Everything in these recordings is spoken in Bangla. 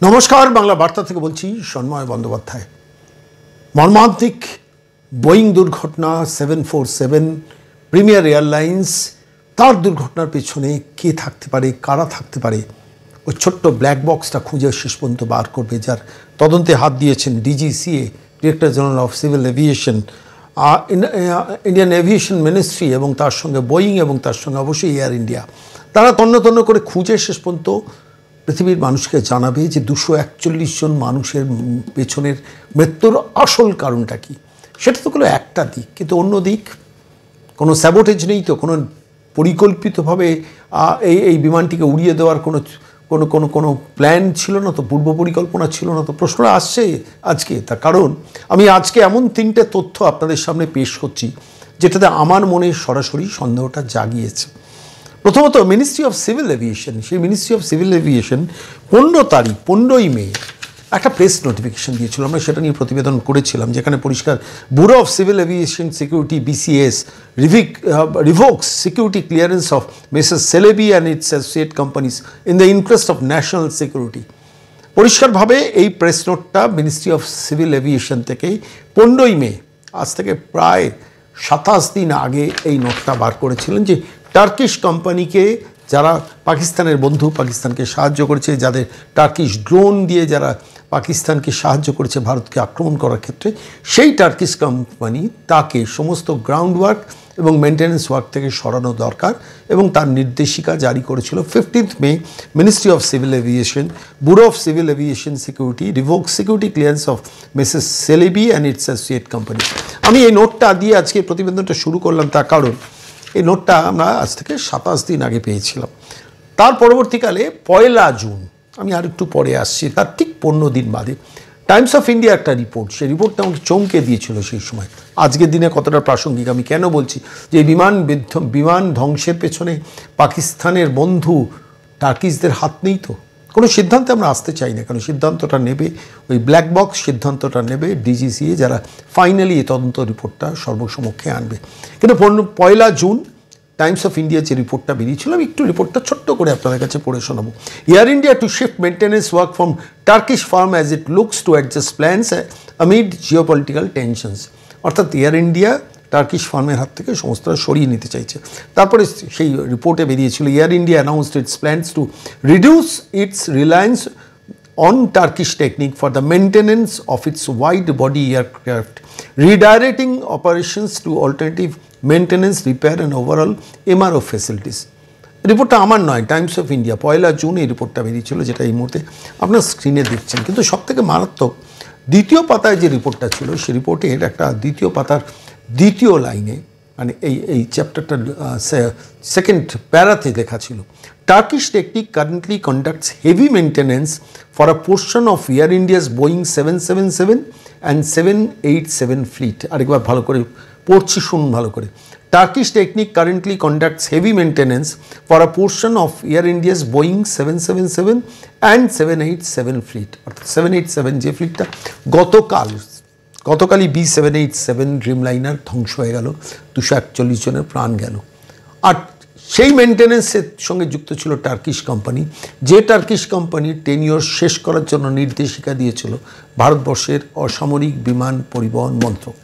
নমস্কার, বাংলা বার্তা থেকে বলছি সন্ময় বন্দ্যোপাধ্যায়। মর্মান্তিক বোয়িং দুর্ঘটনা 747 প্রিমিয়ার এয়ারলাইন্স, তার দুর্ঘটনার পেছনে কে থাকতে পারে, কারা থাকতে পারে, ওই ছোট্ট ব্ল্যাক বক্সটা খুঁজে শেষ পর্যন্ত বার করবে, যার তদন্তে হাত দিয়েছেন DGCA, director general of civil aviation, Indian aviation ministry, এবং তার সঙ্গে বোয়িং এবং তার সঙ্গে অবশ্যই এয়ার ইন্ডিয়া। তারা তন্ন তন্ন করে খুঁজে শেষ পর্যন্ত পৃথিবীর মানুষকে জানাবে যে 241 জন মানুষের পেছনের মৃত্যুর আসল কারণটা কী। সেটা তো কোনো একটা দিক, কিন্তু অন্য দিক কোনো স্যাবোটেজ নেই তো, কোনো পরিকল্পিতভাবে এই বিমানটিকে উড়িয়ে দেওয়ার কোনো প্ল্যান ছিল না তো, পূর্ব পরিকল্পনা ছিল না তো। প্রশ্ন আসছে আজকে, তার কারণ আমি আজকে এমন 3টে তথ্য আপনাদের সামনে পেশ করছি যেটাতে আমার মনে সরাসরি সন্দেহটা জাগিয়েছে। প্রথমত, মিনিস্ট্রি অফ সিভিল এভিয়েশন, সেই মিনিস্ট্রি অফ সিভিল এভিয়েশন 15ই মে একটা প্রেস নোটিফিকেশন দিয়েছিল। আমরা সেটা নিয়ে প্রতিবেদন করেছিলাম, যেখানে পরিষ্কার bureau of civil aviation security BCS revokes security clearance of Mrs Celebi and its associate companies in the interest of national security. পরিষ্কারভাবে এই প্রেস নোটটা মিনিস্ট্রি অফ সিভিল এভিয়েশন থেকে 15ই মে, আজ থেকে প্রায় 27 দিন আগে এই নোটটা বার করেছিলেন যে টার্কিশ কোম্পানিকে, যারা পাকিস্তানের বন্ধু, পাকিস্তানকে সাহায্য করেছে, যাদের টার্কিশ ড্রোন দিয়ে যারা পাকিস্তানকে সাহায্য করেছে ভারতকে আক্রমণ করার ক্ষেত্রে, সেই টার্কিশ কোম্পানি তাকে সমস্ত গ্রাউন্ড ওয়ার্ক এবং মেনটেন্যান্স ওয়ার্ক থেকে সরানো দরকার, এবং তার নির্দেশিকা জারি করেছিল 15 May ministry of civil aviation, bureau of civil aviation security revoke security clearance of Mrs Celebi and its associate company. আমি এই নোটটা দিয়ে আজকে প্রতিবেদনটা শুরু করলাম, তার কারণ এই নোটটা আমরা আজ থেকে 27 দিন আগে পেয়েছিলাম। তার পরবর্তীকালে 1 জুন, আমি আর একটু পরে আসছি, তার ঠিক 15 দিন বাদে টাইমস অফ ইন্ডিয়া একটা রিপোর্ট, সেই রিপোর্টটা আমাকে চমকে দিয়েছিল সেই সময়। আজকের দিনে কতটা প্রাসঙ্গিক আমি কেন বলছি, যে বিমান ধ্বংসের পেছনে পাকিস্তানের বন্ধু টার্কিশদের হাত নেই তো। কোনো সিদ্ধান্তে আমরা আসতে চাই না, কারণ সিদ্ধান্তটা নেবে ওই ব্ল্যাক বক্স, সিদ্ধান্তটা নেবে ডিজিসিএ, যারা ফাইনালি এই তদন্ত রিপোর্টটা সর্বসমক্ষে আনবে। কিন্তু 1 জুন টাইমস অফ ইন্ডিয়া যে রিপোর্টটা বেরিয়েছিল, আমি একটু রিপোর্টটা ছোট্ট করে আপনাদের কাছে পড়ে শোনাবো। Air India to shift maintenance work from Turkish firm as it looks to adjust plans amid geopolitical tensions. অর্থাৎ এয়ার ইন্ডিয়া টার্কিশ ফার্মের হাত থেকে সমস্তটা সরিয়ে নিতে চাইছে। তারপরে সেই রিপোর্টে বেরিয়েছিল, Air India announced its plans to reduce its reliance on Turkish technique for the maintenance of its wide-body aircraft, redirecting operations to alternative maintenance, repair and overall MRO facilities. রিপোর্টটা আমার নয়, টাইমস অফ ইন্ডিয়া 1 জুন এই রিপোর্টটা বেরিয়েছিল, যেটা এই মুহূর্তে আপনার স্ক্রিনে দেখছেন। কিন্তু সবথেকে মারাত্মক, দ্বিতীয় পাতায় যে রিপোর্টটা ছিল, সেই রিপোর্টের একটা দ্বিতীয় পাতার দ্বিতীয় লাইনে, মানে এই চ্যাপ্টারটার সেকেন্ড প্যারাতে লেখা ছিল, Turkish technique currently conducts heavy maintenance for a portion of Air India's Boeing 777 and 787 fleet. আরেকবার ভালো করে পড়ছি, শুনুন ভালো করে। Turkish technique currently conducts heavy maintenance for a portion of Air India's Boeing 777 and 787 fleet. অর্থাৎ 787 যে ফ্লিটটা গতকালই B787 ড্রিমলাইনার ধ্বংস হয়ে গেল, 241 জনের প্রাণ গেল। আর সেই মেনটেন্যান্সের সঙ্গে যুক্ত ছিল টার্কিশ কোম্পানি, যে টার্কিশ কোম্পানির টেনিওর শেষ করার জন্য নির্দেশিকা দিয়েছিল ভারতবর্ষের অসামরিক বিমান পরিবহন মন্ত্রক।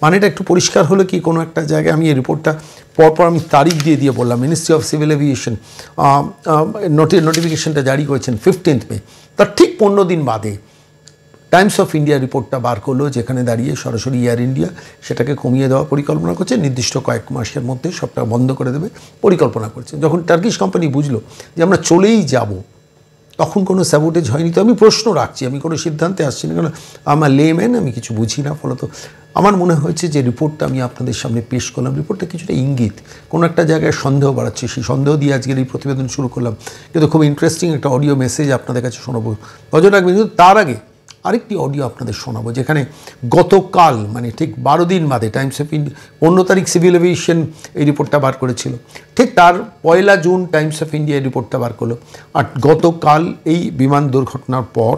মানেটা একটু পরিষ্কার হলো কি, কোনো একটা জায়গায় আমি এই রিপোর্টটা পরপর আমি তারিখ দিয়ে বললাম, মিনিস্ট্রি অফ সিভিল এভিয়েশন নোটিফিকেশনটা জারি করেছেন 15 মে, তার ঠিক 15 দিন বাদে টাইমস অফ ইন্ডিয়া রিপোর্টটা বার করলো, যেখানে দাঁড়িয়ে সরাসরি এয়ার ইন্ডিয়া সেটাকে কমিয়ে দেওয়ার পরিকল্পনা করছে, নির্দিষ্ট কয়েক মাসের মধ্যে সবটা বন্ধ করে দেবে পরিকল্পনা করছে। যখন টার্কিশ কোম্পানি বুঝলো যে আমরা চলেই যাব, তখন কোনো স্যাবোটেজ হয়নি। তো আমি প্রশ্ন রাখছি, আমি কোনো সিদ্ধান্তে আসছি না, কারণ আমার লেম্যান, আমি কিছু বুঝি না। ফলত আমার মনে হয়েছে যে রিপোর্টটা আমি আপনাদের সামনে পেশ করলাম, রিপোর্টটা কিছুটা ইঙ্গিত, কোনো একটা জায়গায় সন্দেহ বাড়াচ্ছে, সেই সন্দেহ দিয়ে আজকের এই প্রতিবেদন শুরু করলাম। কিন্তু খুব ইন্টারেস্টিং একটা অডিও মেসেজ আপনাদের কাছে শোনাবো, নজর রাখবেন। কিন্তু তার আগে আরেকটি অডিও আপনাদের শোনাবো, যেখানে গতকাল, মানে ঠিক 12 দিন বাদে টাইমস অফ ইন্ডিয়া 15 তারিখ সিভিল এভিয়েশন এই রিপোর্টটা বার করেছিল, ঠিক তার 1 জুন টাইমস অফ ইন্ডিয়া এই রিপোর্টটা বার করলো। আর গতকাল এই বিমান দুর্ঘটনার পর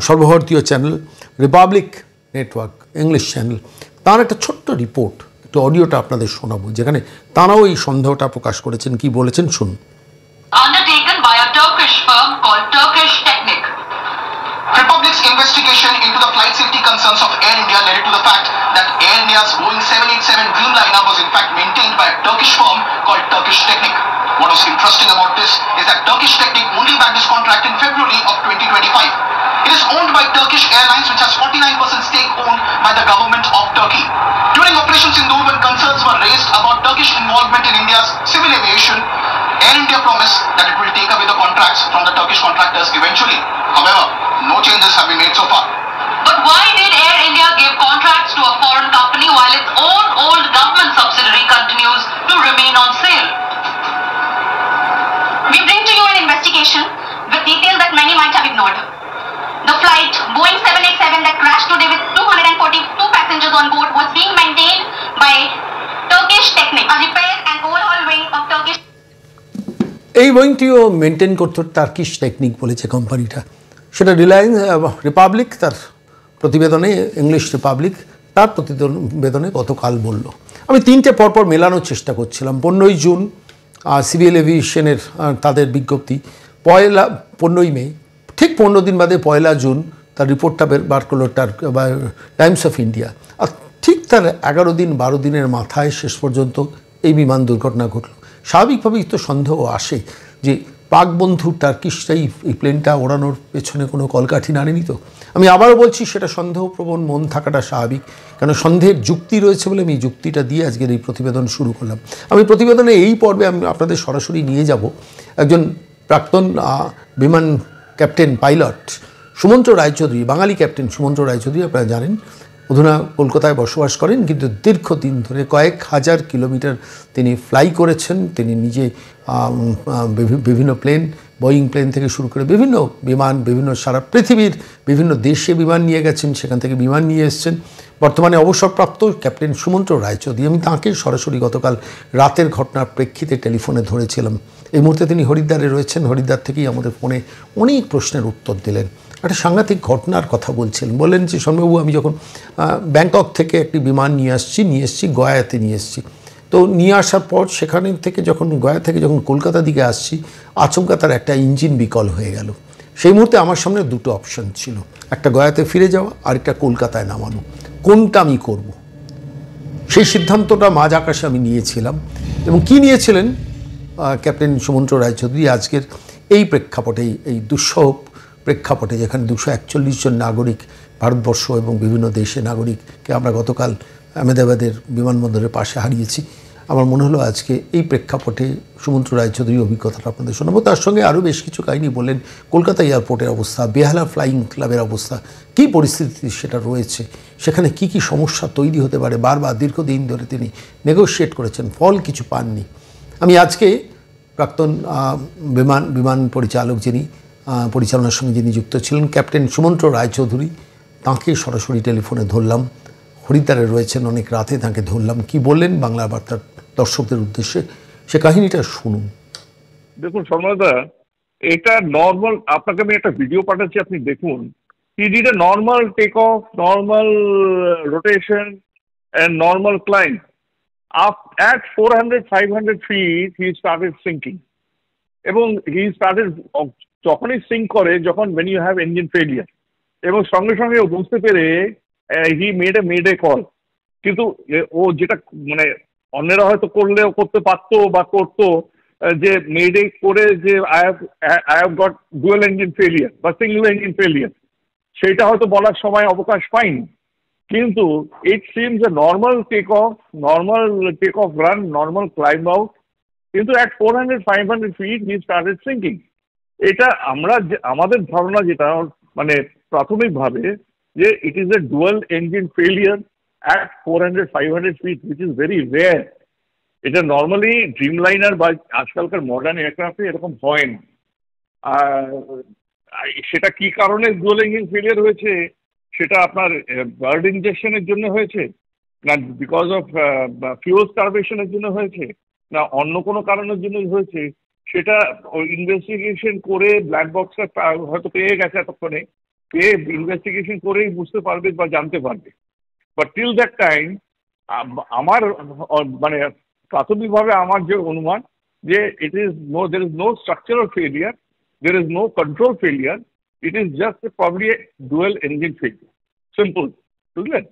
সর্বভারতীয় channel Republic network, English channel, তার একটা ছোট্ট রিপোর্ট, একটু অডিওটা আপনাদের শোনাবো, যেখানে তারাও এই সন্দেহটা প্রকাশ করেছেন। কি বলেছেন শুনুন। Undertaken by a Turkish firm called Turkish Technique. investigation into the flight safety concerns of Air India led to the fact that Air India's Boeing 787 Dreamliner was in fact maintained by a Turkish firm called Turkish Technic. What was interesting about this is that Turkish Technic only bagged this contract in February of 2025. It is owned by Turkish Airlines, which has 49% stake owned by the government of Turkey. During Operation Sindoor, when concerns were raised about Turkish involvement in India's civil aviation, Air India promised that it will take away the contracts from the Turkish contractors eventually. However, no changes have been made so far. But why did Air India give contracts to a foreign company while its own old government subsidiary continues to remain on sale? We bring to you an investigation with details that many might have ignored. The flight Boeing 787 that crashed today with 242 passengers on board was being maintained by Turkish Technic, a repair and overhaul wing of Turkish. এই বইটিও মেনটেন করতো টার্কিশ টেকনিক বলেছে কোম্পানিটা, সেটা রিলায়েন্স রিপাবলিক তার প্রতিবেদনে, ইংলিশ রিপাবলিক তার প্রতিবেদনে গতকাল বলল। আমি তিনটে পরপর মেলানোর চেষ্টা করছিলাম। 15ই জুন সিভিল এভিয়েশনের তাদের বিজ্ঞপ্তি, 15ই মে, ঠিক 15 দিন বাদে 1 জুন তার রিপোর্টটা বার করলো টাইমস অফ ইন্ডিয়া। আর ঠিক তার 11 দিন 12 দিনের মাথায় শেষ পর্যন্ত এই বিমান দুর্ঘটনা ঘটল। স্বাভাবিকভাবেই তো সন্দেহ আসে যে পাক বন্ধু টার্কিশটাই এই প্লেনটা ওড়ানোর পেছনে কোনো কলকাঠি নাড়েনি তো। আমি আবারও বলছি, সেটা সন্দেহপ্রবণ মন থাকাটা স্বাভাবিক, কেন সন্দেহের যুক্তি রয়েছে বলে আমি যুক্তিটা দিয়ে আজকের এই প্রতিবেদন শুরু করলাম। আমি প্রতিবেদনে এই পর্বে আমি আপনাদের সরাসরি নিয়ে যাব একজন প্রাক্তন বিমান ক্যাপ্টেন পাইলট সুমন্ত্র রায়চৌধুরী, বাঙালি ক্যাপ্টেন সুমন্ত্র রায়চৌধুরী। আপনারা জানেন অধুনা কলকাতায় বসবাস করেন, কিন্তু দীর্ঘদিন ধরে কয়েক হাজার কিলোমিটার তিনি ফ্লাই করেছেন। তিনি নিজে বিভিন্ন প্লেন, বোয়িং প্লেন থেকে শুরু করে বিভিন্ন বিমান, বিভিন্ন সারা পৃথিবীর বিভিন্ন দেশে বিমান নিয়ে গেছেন, সেখান থেকে বিমান নিয়ে এসছেন। বর্তমানে অবসরপ্রাপ্ত ক্যাপ্টেন সুমন্ত্র রায়চৌধুরী। আমি তাঁকে সরাসরি গতকাল রাতের ঘটনার প্রেক্ষিতে টেলিফোনে ধরেছিলাম। এই মুহূর্তে তিনি হরিদ্বারে রয়েছেন। হরিদ্বার থেকেই আমাদের ফোনে অনেক প্রশ্নের উত্তর দিলেন। একটা সাংঘাতিক ঘটনার কথা বলছিলেন। বললেন যে শর্মাবাবু, আমি যখন ব্যাংকক থেকে একটি বিমান নিয়ে এসেছি গয়াতে নিয়ে এসেছি, তো নিয়ে আসার পর সেখানে থেকে যখন গয়া থেকে যখন কলকাতা দিকে আসছি, আচমকা তার একটা ইঞ্জিন বিকল হয়ে গেল। সেই মুহূর্তে আমার সামনে দুটো অপশন ছিল, একটা গয়াতে ফিরে যাওয়া আর একটা কলকাতায় নামানো। কোনটা আমি করব, সেই সিদ্ধান্তটা মাঝ আকাশে আমি নিয়েছিলাম। এবং কি নিয়েছিলেন ক্যাপ্টেন সুমন্ত্র রায়চৌধুরী আজকের এই প্রেক্ষাপটে, এই দুঃসহ প্রেক্ষাপটে, যেখানে 241 জন নাগরিক ভারতবর্ষ এবং বিভিন্ন দেশে নাগরিককে আমরা গতকাল আহমেদাবাদের বিমানবন্দরের পাশে হারিয়েছি। আমার মনে হলো আজকে এই প্রেক্ষাপটে সুমন্ত্র রায়চৌধুরীর অভিজ্ঞতাটা আপনাদের শোনাবো। তার সঙ্গে আরও বেশ কিছু কাহিনী বললেন। কলকাতা এয়ারপোর্টের অবস্থা, বেহালা ফ্লাইং ক্লাবের অবস্থা, কী পরিস্থিতি সেটা রয়েছে, সেখানে কি কি সমস্যা তৈরি হতে পারে, বারবার দীর্ঘদিন ধরে তিনি নেগোশিয়েট করেছেন, ফল কিছু পাননি। আমি আজকে প্রাক্তন বিমান পরিচালক যিনি পরিচালনার সঙ্গে যিনি যুক্ত ছিলেন, ক্যাপ্টেন সুমন্ত্র রায়চৌধুরী, তাঁকে সরাসরি টেলিফোনে ধরলাম। হরিদ্বারে রয়েছেন, অনেক রাতে তাঁকে ধরলাম। কি বললেন বাংলা বার্তার দর্শকদের উদ্দেশ্যে, সে কাহিনীটা শুনুন। দেখুন শর্মাদা, এটা নর্মাল, আপনাকে আমি একটা ভিডিও পাঠাচ্ছি, আপনি দেখুন। He did a normal takeoff, normal rotation and normal climb. At 400-500 feet he started sinking. এবং he started, যখনই সিঙ্ক করে, যখন when you have engine failure, এবং সঙ্গে সঙ্গে ও বুঝতে পেরে he made a mayday call। কিন্তু ও যেটা মানে অন্যরা হয়তো করলেও করতে পারতো বা করতো, যে মেডে করে যে I have got dual engine failure বা single engine failure, সেটা হয়তো বলার সময় অবকাশ পাইনি। কিন্তু it seems a normal take off run, normal climb out, কিন্তু at 400-500 feet he started sinking। এটা আমাদের ধারণা যেটা মানে প্রাথমিকভাবে, যে it is a dual engine failure at 400-500 feet, which is very rare। এটা নর্মালি ড্রিমলাইনার বা আজকালকার মডার্ন এয়ারক্রাফটে এরকম হয় না। সেটা কি কারণে ডুয়াল ইঞ্জিন ফেলিয়ার হয়েছে, সেটা আপনার বার্ড ইনজেকশনের জন্য হয়েছে, না বিকজ অফ ফিউল স্টারভেশনের জন্য হয়েছে, না অন্য কোনো কারণের জন্য হয়েছে, সেটা ইনভেস্টিগেশন করে ব্ল্যাক বক্সটা হয়তো পেয়ে গেছে, এতক্ষণে পেয়ে ইনভেস্টিগেশন করেই বুঝতে পারবে বা জানতে পারবে। বাট টিল দ্যাট টাইম আমার মানে প্রাথমিকভাবে আমার যে অনুমান, যে there is no structural failure, there is no control failure, It is just probably a dual engine failure. Simple. বুঝলেন?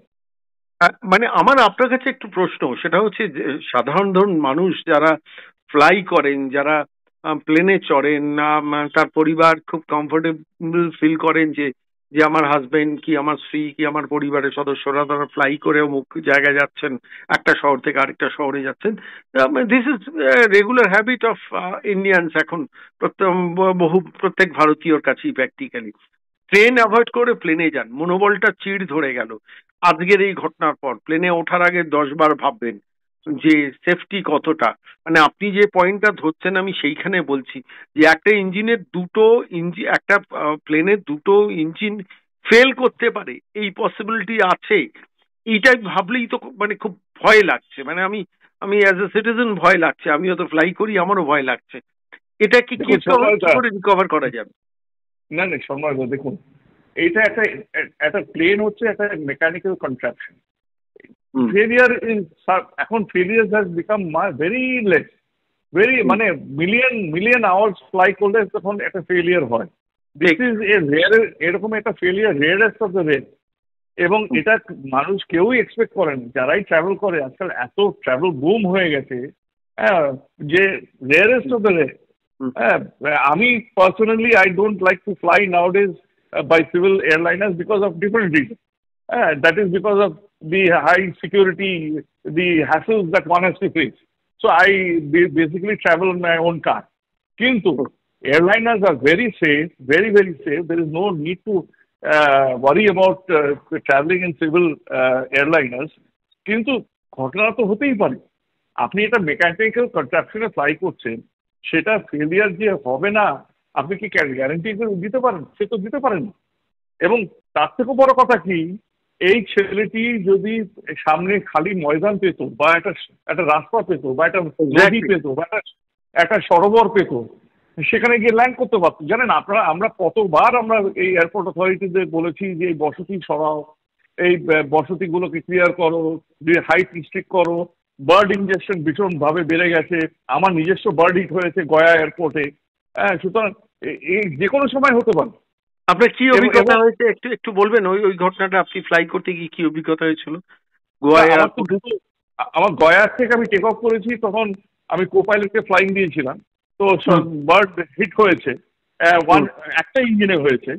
মানে আমার আপনার কাছে একটু প্রশ্ন, সেটা হচ্ছে যে সাধারণ ধরুন মানুষ যারা ফ্লাই করেন, যারা প্লেনে চড়েন, তার পরিবার খুব কমফোর্টেবল ফিল করেন যে যে আমার হাজবেন্ড কি আমার স্ত্রী কি আমার পরিবারের সদস্যরা তারা ফ্লাই করে অমুক জায়গায় যাচ্ছেন, একটা শহর থেকে আরেকটা শহরে যাচ্ছেন। This is regular habit of Indians এখন, প্রত্যেক ভারতীয়র কাছেই প্র্যাকটিক্যালি। ট্রেন অ্যাভয়েড করে প্লেনে যান, মনোবলটা চিড় ধরে গেল। আজকের এই ঘটনার পর প্লেনে ওঠার আগে 10 বার ভাববেন যে সেফটি কতটা। মানে আপনি যে পয়েন্টটা ধরছেন আমি সেইখানে বলছি যে একটা ইঞ্জিনের একটা প্লেনের দুটো ইঞ্জিন ফেল করতে পারে, এই পসিবিলিটি আছে। এইটাই ভাবলেই তো মানে খুব ভয় লাগছে। মানে আমি আমি অ্যাজ এ সিটিজেন ভয় লাগছে, আমিও তো ফ্লাই করি, আমারও ভয় লাগছে। এটা কি করে রিকভার করা যাবে? না না সম্ভব, দেখুন এটা একটা প্লেন হচ্ছে একটা মেকানিক্যাল কন্ট্রাকশন। ফেলিয়ার এখন failure has become very less, very মানে মিলিয়ন আওয়ার্স ফ্লাই করলে তখন একটা ফেলিয়ার হয়। দিস ইজ এ রেয়ার, এরকম একটা failure rarest of the rare. এবং এটা মানুষ কেউই এক্সপেক্ট করেন, যারাই ট্রাভেল করে আজকাল এত ট্রাভেল বুম হয়ে গেছে যে রেয়ারেস্ট অফ দ্য রেয়ার। আমি personally I don't like to fly নাউডেজ by civil airliners because of different reasons. That is because of the high security, the hassles that one has to face. So I basically travel in my own car. Kintu airliners are very safe, very very safe. There is no need to worry about traveling in civil airliners. Kintu ঘটনা তো হতেই পারে, আপনি এটা মেকানিক্যাল কন্ট্রাকশনে ফ্লাই করছেন, সেটা ফেলিয়ার যে হবে না আপনি কি গ্যারান্টি দিতে পারেন? সে তো দিতে পারেন। এবং তার থেকে বড় কথা কি, এই ছেলেটি যদি সামনে খালি ময়দান পেত বা একটা রাস্তা পেত বা একটা নদী পেত বা একটা সরোবর পেত, সেখানে গিয়ে ল্যান্ড করতে পারত। জানেন আমরা কতবার আমরা এই এয়ারপোর্ট অথরিটিদের বলেছি যে এই বসতি সরাও, এই বসতিগুলোকে ক্লিয়ার করো, যে হাইট রিস্ট্রিক্ট করো। বার্ড ইনজেকশন ভীষণভাবে বেড়ে গেছে, আমার নিজস্ব বার্ড হিট হয়েছে গয়া এয়ারপোর্টে। সুতরাং এই যে কোনো সময় হতে পারে। আপনার কি অভিজ্ঞতা হয়েছে একটু একটু বলবেন? ওই ঘটনাটা আপনি ফ্লাই করতে গিয়ে কি অভিজ্ঞতা হয়েছিল? আমার গয়া থেকে আমি টেক অফ করেছি, তখন আমি কোপাইলটকে ফ্লাইং দিয়েছিলাম। তো বার্ড হিট হয়েছে, একটা ইঞ্জিনে হয়েছে।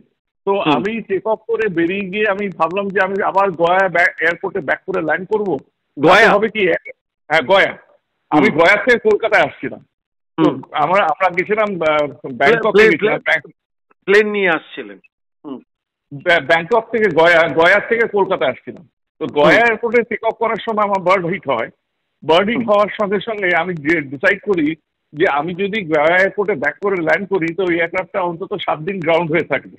তো আমি টেক অফ করে বেরিয়ে গিয়ে আমি ভাবলাম যে আমি আবার গয়া এয়ারপোর্টে ব্যাক করে ল্যান্ড করবো। গয়া হবে কি? হ্যাঁ গয়া। আমি গয়া থেকে কলকাতায় আসছিলাম। তো আমরা গেছিলাম ব্যাংকক, প্লেন নিয়ে আসছিলেন ব্যাংকক থেকে গয়া থেকে কলকাতা আসছিলাম। তো গয়া এয়ারপোর্টে টেক অফ করার সময় আমার বার্ড হিট হয়। বার্ড হিট হওয়ার সঙ্গে সঙ্গে আমি ডিসাইড করি যে আমি যদি গয়া এয়ারপোর্টে ব্যাক করে ল্যান্ড করি তো ওই এয়ারক্রাফটটা অন্তত 7 দিন গ্রাউন্ড হয়ে থাকবে।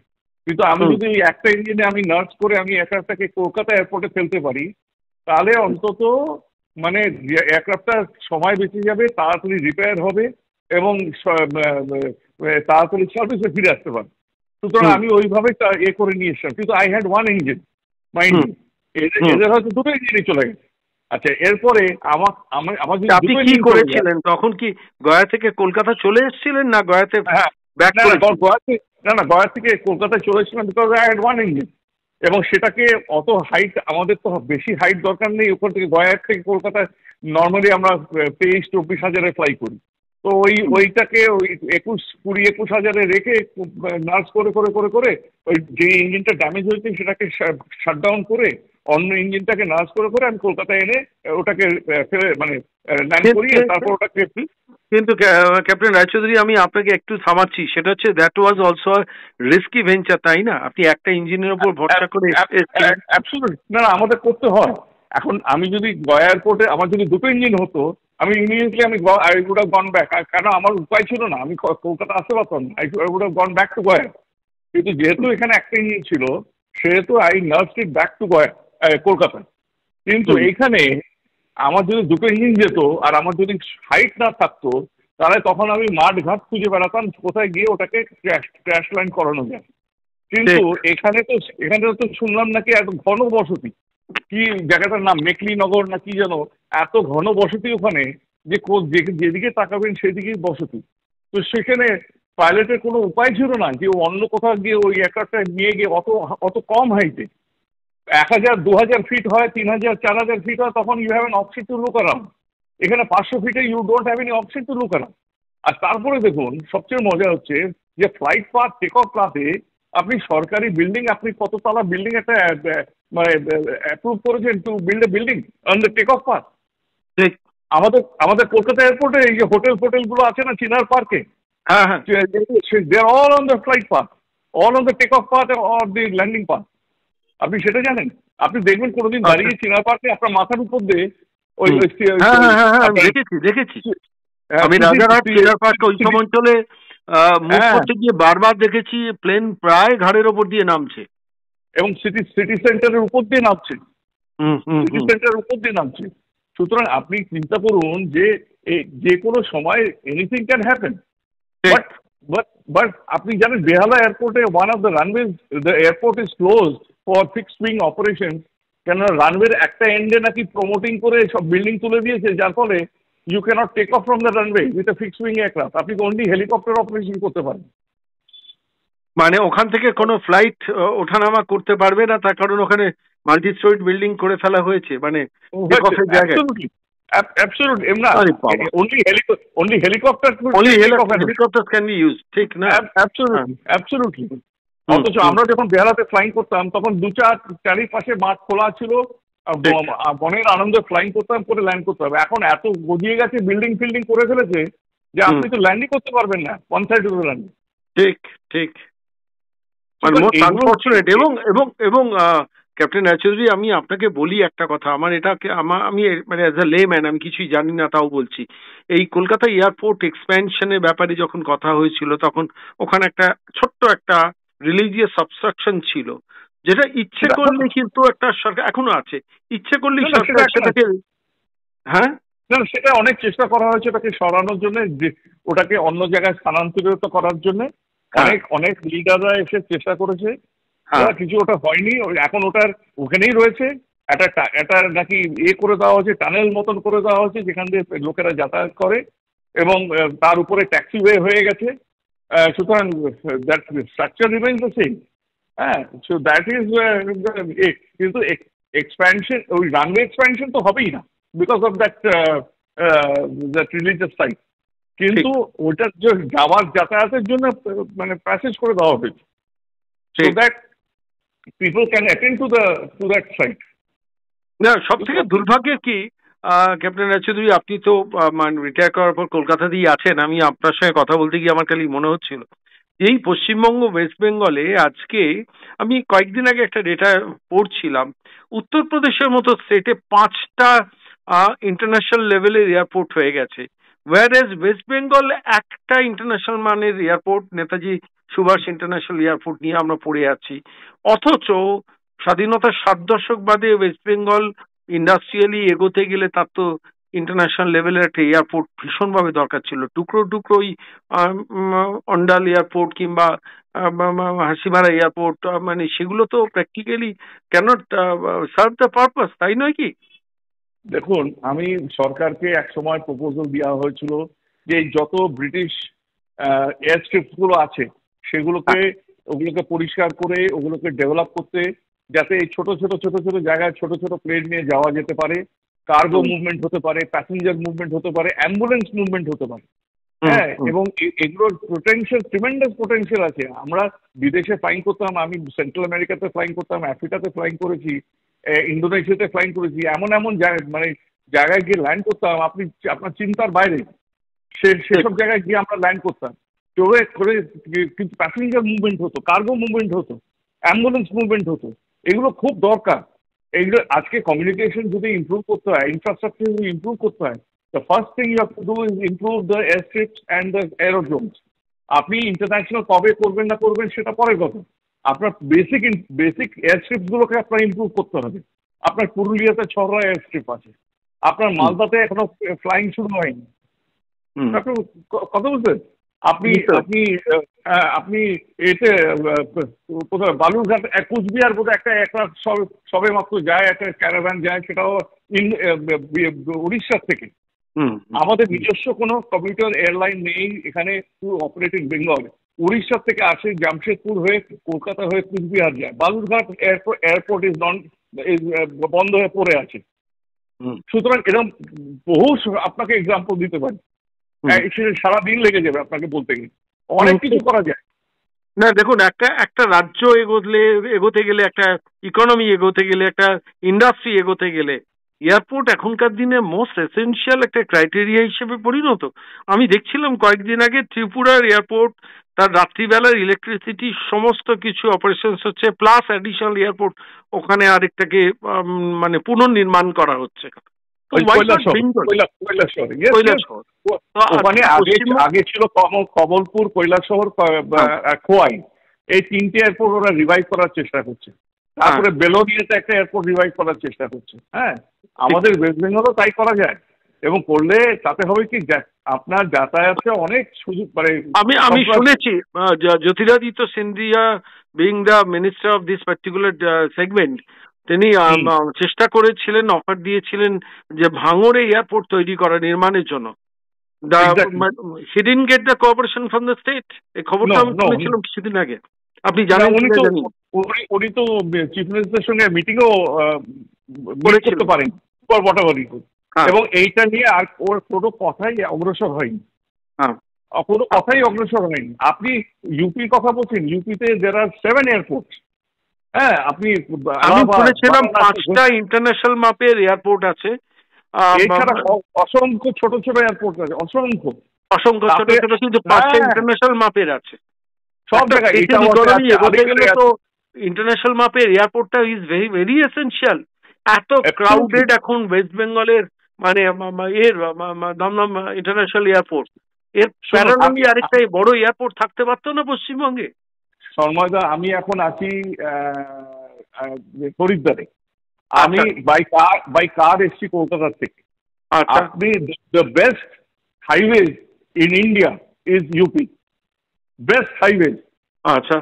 কিন্তু আমি যদি একটা ইঞ্জিনে আমি নার্স করে আমি এয়ারক্রাফটটাকে কলকাতা এয়ারপোর্টে ফেলতে পারি, তাহলে অন্তত মানে এয়ারক্রাফটটা সময় বেঁচে যাবে, তাড়াতাড়ি রিপেয়ার হবে এবং তাড়াতাড়ি সার্ভিসে ফিরে আসতে পারে। সুতরাং আমি ওইভাবে করে নিয়ে এসেছিলাম। কিন্তু I had one engine mind, এদের হয়তো দুটো ইঞ্জিনই চলে গেছে। আচ্ছা, এরপরে আমার আপনি কি করেছিলেন তখন? কি গয়া থেকে কলকাতা চলে এসেছিলেন না গয়াতে? না গয়া থেকে কলকাতায় চলে এসেছিলাম because I had one engine. এবং সেটাকে অত হাইট, আমাদের তো বেশি হাইট দরকার নেই। ওখান থেকে গয়া থেকে কলকাতায় নর্মালি আমরা 23-24 হাজারে ফ্লাই করি। তো ওইটাকে ওই 20-21 হাজারে রেখে নার্স করে করে করে করে ওই যে ইঞ্জিনটা ড্যামেজ হয়েছে সেটাকে শাটডাউন করে অন্য ইঞ্জিনটাকে নার্স করে করে আমি কলকাতায় এনে ওটাকে মানে ল্যান্ড করিয়ে তারপর ওটাকে। কিন্তু ক্যাপ্টেন রায়চৌধুরী, আমি আপনাকে একটু থামাচ্ছি। সেটা হচ্ছে that was also risky venture, তাই না? আপনি একটা ইঞ্জিনের উপর ভরসা করে। না আমাদের করতে হয়। এখন আমি যদি গয়া এয়ারপোর্টে আমার যদি দুটো ইঞ্জিন হতো, আমি immediately I would have gone back. কারণ আমার উপায় ছিল না, আমি কলকাতা আসতে পারতাম না। I would have gone back to Gaya. কিন্তু যেহেতু এখানে একটা ইঞ্জিন ছিল সেহেতু I nursed it back to Gaya Kolkata. কিন্তু এইখানে আমার যদি দুটো ইঞ্জিন যেত আর আমার যদি হাইট না থাকতো, তাহলে তখন আমি মাঠ ঘাট খুঁজে বেড়াতাম কোথায় গিয়ে ওটাকে ক্র্যাশ ল্যান্ড করানো যায়। কিন্তু এখানে তো শুনলাম নাকি এত ঘন বসতি, কি জায়গাটার নাম মেকলিনগর না কি যেন, এত ঘন বসতি ওখানে যে যেদিকে তাকাবেন সেদিকেই বসতি। তো সেখানে পাইলটের কোনো উপায় ছিল না যে অন্য কোথাও গিয়ে ওই এয়ারক্রাফটটা নিয়ে গিয়ে অত অত কম হাইটে 1000-2000 ফিট হয়, 3000-4000 ফিট হয়, তখন you have an option to look around. এখানে 500 ফিটে you don't have any option to look around. আর তারপরে দেখুন সবচেয়ে মজা হচ্ছে যে ফ্লাইট পাথ টেক অফ ক্লাসে আপনি সরকারি বিল্ডিং, আপনি কততলা বিল্ডিং একটা মানে অ্যাপ্রুভ করেছেন to build a building on the take off path. ঠিক। আমাদের কলকাতা এয়ারপোর্টে এই যে হোটেলগুলো আছে না চিনার পার্কে, হ্যাঁ হ্যাঁ, they are all on the flight path, all on the take off path or the landing path. আপনি সেটা জানেন? আপনি দেখবেন কোনোদিন দাঁড়িয়ে চিনার পার্কে আপনার মাথার উপর দিয়ে ওই দেখেছি আমি রাজারহাট চিনার পার্ক ওইসব অঞ্চলে মুভ করতে গিয়ে বারবার দেখেছি প্লেন প্রায় ঘাড়ের ওপর দিয়ে নামছে এবং সিটি সেন্টারের উপর দিয়ে নামছে, সিটি সেন্টারের উপর দিয়ে নামছে। সুতরাং আপনি চিন্তা করুন যে কোনো সময় এনিথিং ক্যান হ্যাপেন। বাট আপনি জানেন বেহালা এয়ারপোর্টে one of the runways, the airport is closed for fixed wing operation. কেননা রানওয়ের একটা এন্ডে নাকি প্রমোটিং করে সব বিল্ডিং তুলে দিয়েছে, যার ফলে you cannot take off from the runway with a fixed wing aircraft. আপনি অনলি হেলিকপ্টার অপারেশন করতে পারেন। মানে ওখান থেকে কোনো ফ্লাইট ওঠানামা করতে পারবে না, তার কারণ ওখানে মাল্টি স্টোরিড বিল্ডিং করে ফেলা হয়েছে, মানে Absolutely. Only helicopters can be used. ঠিক না? Absolutely. অথচ আমরা যখন বেহালাতে ফ্লাইং করতাম তখন চারিপাশে মাঠ খোলা ছিল, বনের আনন্দে ফ্লাইং করতাম, করে ল্যান্ড করতে হবে। এখন এত গজিয়ে গেছে, বিল্ডিং করে ফেলেছে যে আপনি তো ল্যান্ডই করতে পারবেন না ওয়ান সাইড টু ল্যান্ড। ঠিক মানে মোস্ট আনফরচুনেট। এবং ক্যাপ্টেন রায়চৌধুরী, আমি আপনাকে বলি একটা কথা, আমি মানে অ্যাজ আ লেম্যান আমি কিছুই জানি না, তাও বলছি। এই কলকাতা এয়ারপোর্ট এক্সপ্যানশনের ব্যাপারে যখন কথা হয়েছিল তখন ওখানে একটা ছোট্ট একটা রিলিজিয়াস অবস্ট্রাকশন ছিল, যেটা ইচ্ছে করলে কিন্তু একটা সরকার এখনো আছে, ইচ্ছে করলে সরকার সেটাকে সেটা অনেক চেষ্টা করা হয়েছে ওটাকে সরানোর জন্য, ওটাকে অন্য জায়গায় স্থানান্তরিত করার জন্য অনেক লিডাররা এসে চেষ্টা করেছে, কিছু ওটা হয়নি। এখন ওটার ওখানেই রয়েছে, একটা নাকি করে দেওয়া হয়েছে, টানেল মতন করে দেওয়া হয়েছে যেখান দিয়ে লোকেরা যাতায়াত করে, এবং তার উপরে ট্যাক্সিওয়ে হয়ে গেছে। সুতরাং that structure remains the same. So that is, কিন্তু এক্সপ্যানশন, ওই রানওয়ে এক্সপ্যানশন তো হবেই না because of that religious site, কিন্তু ওটার যে যাতায়াতের জন্য মানে প্যাসেজ করে দেওয়া হয়েছে, so that people can attend to that site. না, সব থেকে দুর্ভাগ্যের কি ক্যাপ্টেন রায়চৌধুরী, আপনি তো মানে রিটায়ার করার পর কলকাতাতেই আছেন, আমি আপনার সঙ্গে কথা বলতে গিয়ে আমার খালি মনে হচ্ছিল এই পশ্চিমবঙ্গ ওয়েস্ট বেঙ্গলে আজকে আমি কয়েকদিন আগে একটা ডেটা পড়ছিলাম, উত্তরপ্রদেশের মতো স্টেটে 5টা ইন্টারন্যাশনাল লেভেলের এয়ারপোর্ট হয়ে গেছে, whereas ওয়েস্ট বেঙ্গল একটা ইন্টারন্যাশনাল মানের airport, Netaji Subhas international airport নিয়ে আমরা পড়ে আছি। অথচ স্বাধীনতার 7 দশক বাদে ওয়েস্ট বেঙ্গল ইন্ডাস্ট্রিয়ালি এগোতে গেলে তার তো ইন্টারন্যাশনাল লেভেলের একটা এয়ারপোর্ট ভীষণভাবে দরকার ছিল। টুকরো অন্ডাল এয়ারপোর্ট কিংবা হাসিমারা এয়ারপোর্ট, মানে সেগুলো তো practically cannot serve the purpose, তাই নয় কি? দেখুন, আমি সরকারকে এক সময় প্রপোজাল দেওয়া হয়েছিল যে যত ব্রিটিশ এয়ারস্ট্রিপস গুলো আছে ওগুলোকে পরিষ্কার করে ওগুলোকে ডেভেলপ করতে, যাতে এই ছোট ছোট জায়গায় ছোট প্লেন নিয়ে যাওয়া যেতে পারে, কার্গো মুভমেন্ট হতে পারে, প্যাসেঞ্জার মুভমেন্ট হতে পারে, অ্যাম্বুলেন্স মুভমেন্ট হতে পারে। এবং এগুলোর ট্রিমেন্ডাস পোটেনশিয়াল আছে। আমরা বিদেশে ফ্লাইং করতাম, আমি সেন্ট্রাল আমেরিকাতে ফ্লাইং করতাম, আফ্রিকাতে ফ্লাইং করেছি, ইন্দোনেশিয়াতে ফ্লাইং করেছি, এমন মানে জায়গায় গিয়ে ল্যান্ড করতাম আপনার চিন্তার বাইরে। সেসব জায়গায় গিয়ে আমরা ল্যান্ড করতাম করে, কিন্তু প্যাসেঞ্জার মুভমেন্ট হতো, কার্গো মুভমেন্ট হতো, অ্যাম্বুলেন্স মুভমেন্ট হতো। এগুলো খুব দরকার। এগুলো আজকে কমিউনিকেশন যদি ইমপ্রুভ করতে হয়, ইনফ্রাস্ট্রাকচার যদি ইমপ্রুভ করতে হয়, the first thing you have to do is improve the airstrips and the aerodromes. আপনি ইন্টারন্যাশনাল কবে করবেন না করবেন সেটা পরের কথা। আপনার বেসিক এয়ারস্ট্রিপস গুলোকে আপনার ইমপ্রুভ করতে হবে। আপনার পুরুলিয়াতে 6টা এয়ারস্ট্রিপ আছে, আপনার মালদাতে এখনো ফ্লাইং শুরু হয়নি। কথা বুঝলেন? আপনি এতে কোথাও বালুরঘাট, কুচবিহার বোধহয় একটা সবে মাত্র যায়, একটা ক্যারাভ্যান যায়, সেটাও উড়িষ্যার থেকে। আমাদের নিজস্ব কোনো কমিউটার এয়ারলাইন নেই এখানে, অপারেটিং বেঙ্গল। উড়িষ্যা থেকে আসে, জামশেদপুর হয়ে কলকাতা হয়ে কুচবিহার যায়। বালুরঘাট এয়ারপোর্ট ইজ বন্ধ হয়ে পড়ে আছে। সুতরাং এরকম বহু আপনাকে এক্সাম্পল দিতে পারি, সারাদিন লেগে যাবে আপনাকে বলতে গেলে, অনেক কিছু করা যায়। না দেখুন, একটা রাজ্য এগোতে গেলে, একটা ইকোনমি এগোতে গেলে, একটা ইন্ডাস্ট্রি এগোতে গেলে এয়ারপোর্ট এখনকার দিনে মোস্ট এসেনশিয়াল একটা ক্রাইটেরিয়া হিসেবে পরিণত। আমি দেখছিলাম কয়েকদিন আগে ত্রিপুরার এয়ারপোর্ট, তার রাত্রিবেলার ইলেকট্রিসিটি সমস্ত কিছু অপারেশনস হচ্ছে, প্লাস অ্যাডিশনাল এয়ারপোর্ট ওখানে আরেকটাকে মানে পুনর্নির্মাণ করা হচ্ছে। ওখানে আগে ছিল কমলপুর, কৈলাসহর, খোয়াই, এই তিনটে এয়ারপোর্ট ওরা রিভাইভ করার চেষ্টা করছে। তারপরে বেলোনিয়াতে একটা এয়ারপোর্ট রিভাইভ করার চেষ্টা করছে। হ্যাঁ, আমাদের ওয়েস্ট বেঙ্গলও তাই করা যায়, এবং করলে তাতে হবে কি আপনার যাতায়াতে অনেক সুযোগ। মানে আমি শুনেছি Jyotiraditya Scindia being the minister of this particular segment, তিনি চেষ্টা করেছিলেন, অফার দিয়েছিলেন যে ভাঙড়ে এয়ারপোর্ট তৈরি করা, নির্মাণের জন্য। He didn't get the cooperation from the state. এই খবরটা আমি শুনেছিলাম কিছুদিন আগে। আপনি জানেন? উনি তো চিফ মিনিস্টারের সঙ্গে মিটিংও করতে পারেন, এবং এইটা নিয়ে আর ওর কোনো কথাই অগ্রসর হয়নি। কোনো কথাই অগ্রসর হয়নি। আপনি ইউপির কথা বলছেন, ইউপিতে there are 7 এয়ারপোর্ট। হ্যাঁ, আপনি আমি শুনেছিলাম 5টা ইন্টারন্যাশনাল মাপের এয়ারপোর্ট আছে, এছাড়া অসংখ্য ছোট ছোট এয়ারপোর্ট আছে, অসংখ্য ছোট ছোট, কিন্তু 5টা ইন্টারন্যাশনাল মাপের আছে সব জায়গায়। তো ইন্টারন্যাশনাল মাপের এয়ারপোর্টটা ইজ ভেরি ভেরি এসেনশিয়াল। এত ক্রাউডেড এখন ওয়েস্ট বেঙ্গলের, মানে এর দমদম ইন্টারন্যাশনাল এয়ারপোর্ট, এর প্যারালালি আরেকটা বড় এয়ারপোর্ট থাকতে পারতো না পশ্চিমবঙ্গে? শর্মাদা, আমি এখন আছি হরিদ্বারে। আমি বাই কার এসছি কলকাতা থেকে। আপনি the best highways in India is UP, best highways. আচ্ছা,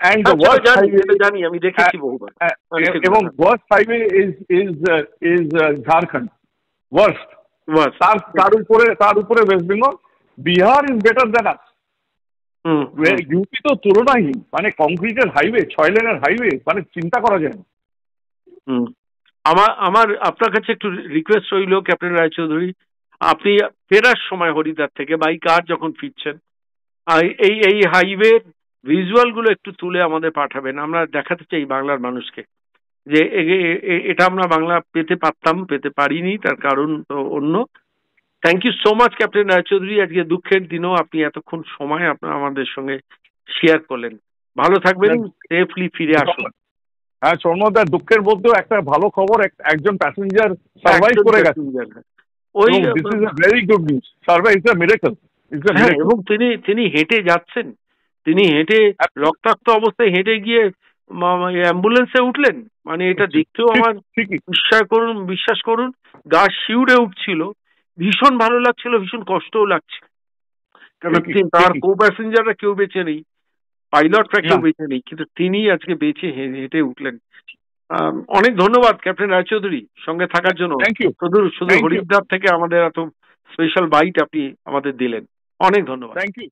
and the worst highway জানি, আমি দেখেছি বহুবার। এবং worst highway is Jharkhand, worst। তার উপরে West Bengal, Bihar is better than us. UP তো তুলনাহীন, মানে কংক্রিটের হাইওয়ে, 6 লেনের হাইওয়ে, মানে চিন্তা করা যায় না। আমার আপনার কাছে একটু রিকোয়েস্ট রইল ক্যাপ্টেন রায়চৌধুরী, আপনি ফেরার সময় হরিদ্বার থেকে বাই কার যখন ফিরছেন, এই হাইওয়ে ভিজুয়াল গুলো একটু তুলে আমাদের পাঠাবেন। আমরা দেখাতে চাই বাংলার মানুষকে যে এটা আমরা বাংলা পেতে পারিনি, তার কারণ তো অন্য। Thank you so much captain Raychaudhuri, আজকে দুঃখের দিনও আপনি এতক্ষণ সময় আমাদের সঙ্গে শেয়ার করলেন। ভালো থাকবেন, সেফলি ফিরে আসুন। হ্যাঁ চর্মদার, দুঃখের মধ্যেও একটা ভালো খবর, একজন প্যাসেঞ্জার সার্ভাইভ করে গেছে। ওই very good news, survive is a miracle. এবং তিনি হেঁটে যাচ্ছেন, তিনি হেঁটে রক্তাক্ত অবস্থায় হেঁটে গিয়ে অ্যাম্বুলেন্সে উঠলেন। মানে এটা দেখতেও আমার বিশ্বাস করুন গা শিউরে উঠছিল, ভীষণ ভালো লাগছিল, ভীষণ কষ্টও লাগছে। তার কো প্যাসেঞ্জাররা কেউ বেঁচে নেই, পাইলটরা কেউ বেঁচে নেই, কিন্তু তিনি আজকে বেঁচে হেঁটে উঠলেন। অনেক ধন্যবাদ ক্যাপ্টেন রায়চৌধুরী সঙ্গে থাকার জন্য। শুধু হরিদ্বার থেকে আমাদের এত স্পেশাল বাইট আপনি আমাদের দিলেন, অনেক ধন্যবাদ। Thank you.